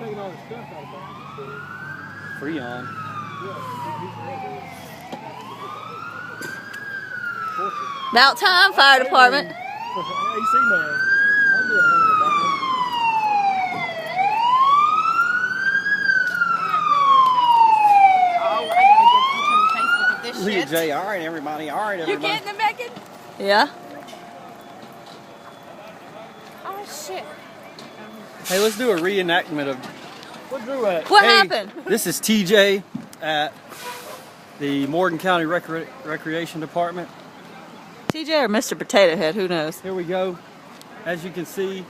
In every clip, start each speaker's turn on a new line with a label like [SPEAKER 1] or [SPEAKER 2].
[SPEAKER 1] taking all the stuff out of the
[SPEAKER 2] Freon.
[SPEAKER 3] About time, fire department.
[SPEAKER 1] AC man. I'll be a handle about
[SPEAKER 2] Look at Jay. All right, everybody. All right, everybody.
[SPEAKER 4] You getting them, Megan?
[SPEAKER 3] Yeah.
[SPEAKER 4] Oh, shit.
[SPEAKER 2] Hey, let's do a reenactment of.
[SPEAKER 1] What Drew at?
[SPEAKER 3] What
[SPEAKER 2] Hey,
[SPEAKER 3] happened?
[SPEAKER 2] This is TJ at the Morgan County Recreation Department.
[SPEAKER 3] TJ or Mr. Potato Head, who knows?
[SPEAKER 2] Here we go. As you can see,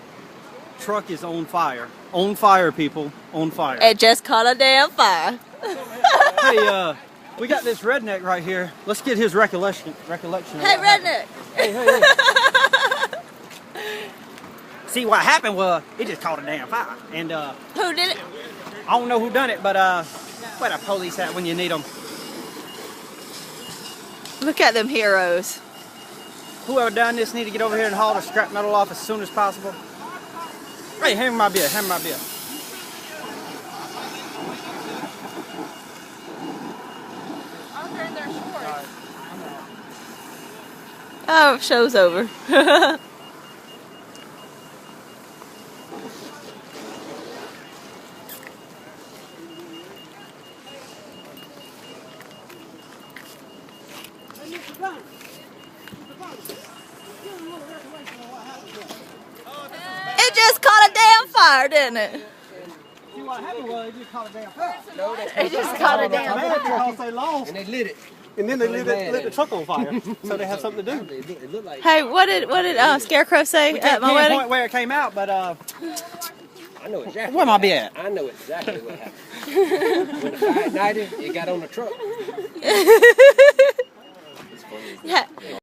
[SPEAKER 2] truck is on fire. On fire, people. On fire.
[SPEAKER 3] It just caught a damn fire.
[SPEAKER 2] Hey, we got this redneck right here. Let's get his recollection.
[SPEAKER 3] Hey,
[SPEAKER 2] of what
[SPEAKER 3] redneck.
[SPEAKER 2] happened. Hey. See, what happened was, it just caught a damn fire. And,
[SPEAKER 3] Who did it?
[SPEAKER 2] I don't know who done it, but, where the police at when you need them?
[SPEAKER 3] Look at them heroes.
[SPEAKER 2] Whoever done this need to get over here and haul the scrap metal off as soon as possible. Hey, hand me my beer, hand me my beer.
[SPEAKER 4] Oh, they're in their shorts.
[SPEAKER 3] Oh, show's over. It just caught a damn fire, didn't it?
[SPEAKER 2] See what happened was, it just caught a damn fire.
[SPEAKER 3] It just caught a damn fire.
[SPEAKER 2] Because they lost.
[SPEAKER 1] And they lit it.
[SPEAKER 2] And then they lit the truck on fire. So they have something to do.
[SPEAKER 1] It looked like.
[SPEAKER 3] Hey, what did Scarecrow say
[SPEAKER 2] We
[SPEAKER 3] at
[SPEAKER 2] can't
[SPEAKER 3] my wedding?
[SPEAKER 2] pinpoint where it came out, but
[SPEAKER 1] I know exactly.
[SPEAKER 2] where my beer at?
[SPEAKER 1] I know exactly what happened. When the fire ignited, it got on the truck.